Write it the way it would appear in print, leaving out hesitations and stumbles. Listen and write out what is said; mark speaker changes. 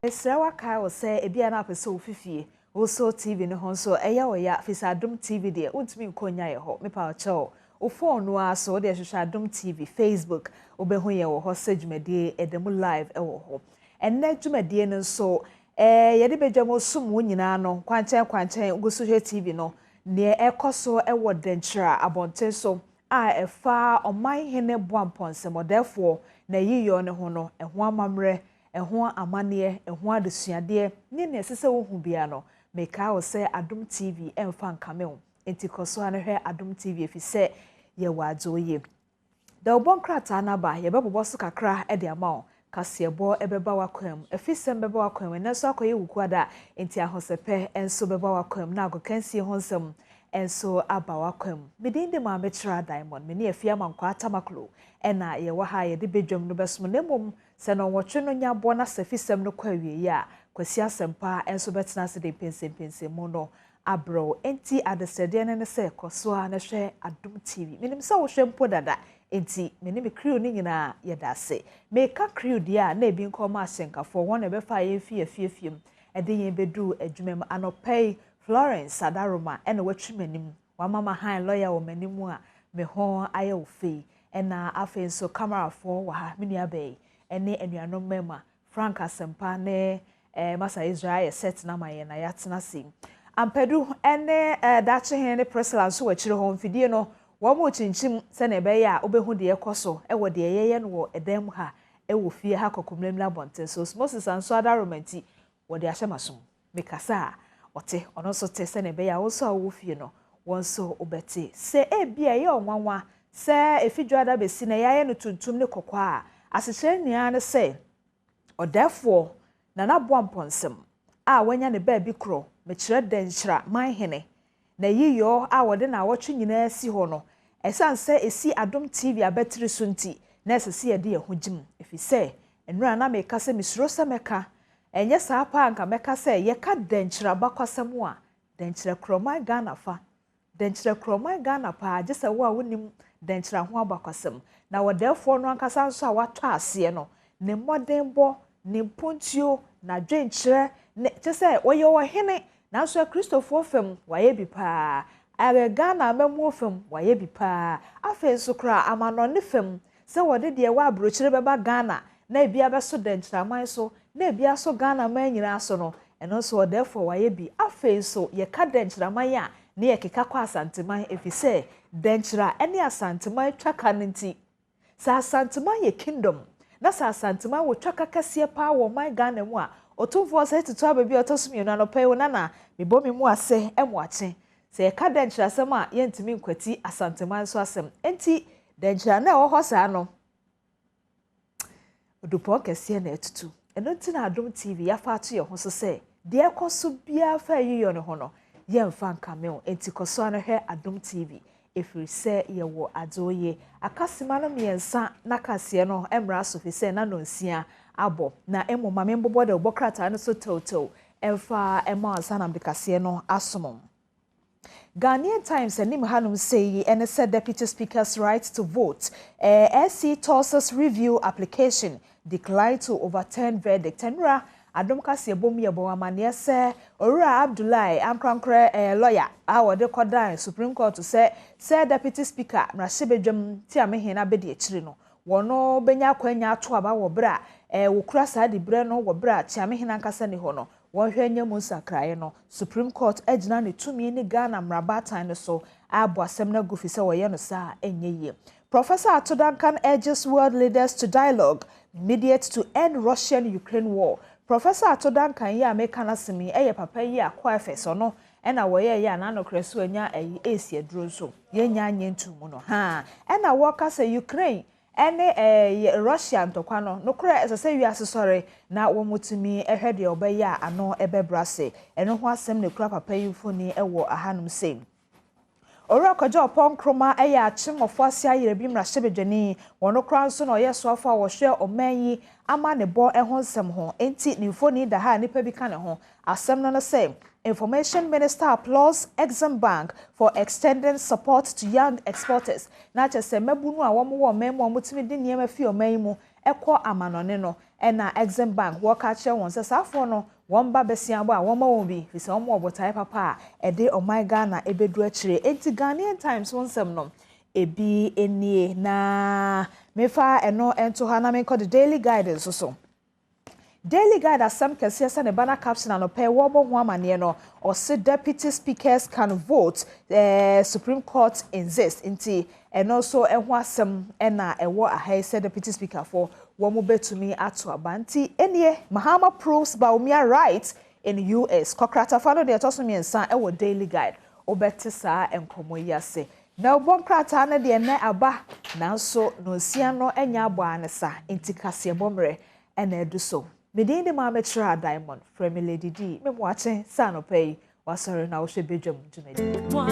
Speaker 1: Esrawa kai wo say ebia na pese ofifie wo so TV ne ho so eya wo ya fisa Adom TV de untimi nkonya ye ho mepa ocho wo phone no aso de hwehwe Adom TV Facebook obehu ye wo ho segumedie edemu live e wo ho enne dwumadie no so ye de bedwam sum wo nyina no kwanchen ugusu hwe TV no ne ekoso e wo denchira abonten so a efa oman hene boamponsem odefo na yiyo ne ho no eho amamre eho amane eho adesuade ne sese wo hu bia no meka wo se Adom TV emfa nkame wo enti koso ane hwe Adom TV efise ye wazoye da obonkrata na ba ye bebobo so kakra e de ama wo kasebo ebeba wakwam efisem beba wakwam nenso akoye wukuada enti ahosepe enso beba wakwam na agokansie honsem enso aba wakwam medinde ma metra diamond me ne afia mankwa atamaklo ena ye wa ha ye de bedwam no besom nemom se no wotwe no nya bo na sefisem no kwa wie ya kwasi asempa enso betena se de pensempense mu no abro enti adesede ne se koso a na hwe Adom TV menim se wo hwe mpo dada enti menim crew ni nyina ye dase meka crew dia na ebi nkoma asenkafo won ebe fa ye fiefiem ede ye bedu adwumam anopei Florence Adaroma ena watwimanim wa mama han lawyer wo manimu a me ho aye wo fei ena afen so camera for wa ha mini abai ene anuanom mema Frank Asempa ne Masa Israel set na maye na yatena sim ampedu ene dache hen ne presla so wachire ho mfidie no wo mo chinchim se na ebe ya obehu de ekoso e wo de yeye no wo edem ha e wo fie ha kokomlemla bonten so Moses anso Adaromanti wo de ahyemasom mekasa ote ono so te se na ebe ya wo so wo fie no won so obete se e bia ye onwanwa se efidwada besi na yaye no tuntum ne kokwa asehye nia ne se odafo na naboamponsem a wanya ne ba bi kro mekire denhyira manhene na yiyo a wode na wotwe nyina si ho no esanse esi Adom TV abetiri so nti na esese ye de ehugim efise enura na meka se misuro se meka enye saa pa anka meka se ye ka denhyira bakwasem a denhyira kroman Ghana fa denhyira kroman Ghana pa je se wo a wonim denhyira ho abakwasem na wodefo no ankasa nso a wato ase no ne modembo ne pontio na dwenkyere ne tese woye wo hene na so Christopher fam waye bi pa aga Ghana mamu fam waye bi pa afen so kra amano ne fam se wode de wa abrochire beba Ghana na bia be so denkyere man so na bia so Ghana man nyina so no eno so therefore waye bi afen so ye ka denkyere man ya ne ye keka kwa asanteman efise denkyere ene asanteman twaka nti sa asanteman ye kingdom na sa asanteman wo twaka kase pa wo man Ghana mu a otumfo se tutu ababi otosumi no anopɛ wo na mebomi mu ase emwache se ye ka denkyere asem a ye ntimi nkwati asanteman so asem enti denkyere na wo hosa no odupo kase na etutu eno nti na Adom TV ya fa ato ye ho so se de ekoso bia fa yiyo ne ho no ye mfa nkameo enti koso na hwe Adom TV efiri se ye wo adoye akasima no miensa na kase no emra so fi se na nonsia abo na emoma membobo de obokrata no so toto emfa ema asanam de kase no asomom Ghanaian Times anim hanum say and said Deputy Speaker's right to vote SC Tulsa's review application declined to overturn verdict enra Adom kase bom ye bo amane se Owura Abdullahi ankrankre lawyer a wode kodan Supreme Court say Deputy Speaker mrahye ti amehena bedi akire no wono benya kwanya ato aba wo bra wokura sa de bre no wo bra ti amehena nkasa ne ho no wonhwe nya mu sakrae no Supreme Court agina ne tumi ne Ghana mrabatan no so abo asem na gufi se wo ye no sa enye Professor Atodankan urges world leaders to dialogue immediate to end Russian-Ukraine war. Professor Atodankan ya meka na semi eye papa yi akwa efeso no ena wo ye ya na no kreso anya esi aduro so ye nya anya ntumu no ha ena wo ka se Ukraine ene Russia ntokwa no kura esese wi asesore na wo mutumi ehwede obeya ano ebebrase eno ho asem ne kura papa yi foni ewo ahanum sei Ora kwaja opon kroma eya achimofo ase ayere bi mrahye bedwani wono kra nso na oye so afa wo hwe omanyi ama ne bo eho nsem ho enti ne foni da ha nipa bi ka ne ho asem no say Information Minister applauds Exim Bank for extending support to young exporters na chese mabunu a wo mo mutimi de niam afi omanyi mu ekọ amanone no ena Exim Bank worker che won se safo no won ba besiabo a won ma won bi fi se won obotai papa e de o my Ghana ebedu akire enti Ghanaian Times won sem no ebi enie na mefa eno ento ha na me ko the Daily Guidance so Daily Guide asem kese se ne bana caption no pe wo bo ho amane no or say deputy speakers can vote Supreme Court insists nti and also ho asem na ewo ahai say deputy speaker for wo mo betumi ato abanti enie Mahama proves Baumia rights in US Kokrata fano de toso mi ensan ewo Daily Guide obete saa enkomo yase na obon krata na de na aba nanso no sia no enya abo anesa nti kase bomre na edu so Medin de Mama Diamond, Fremi Lady D, me watching Sanopay, was sorry now she be jump to me.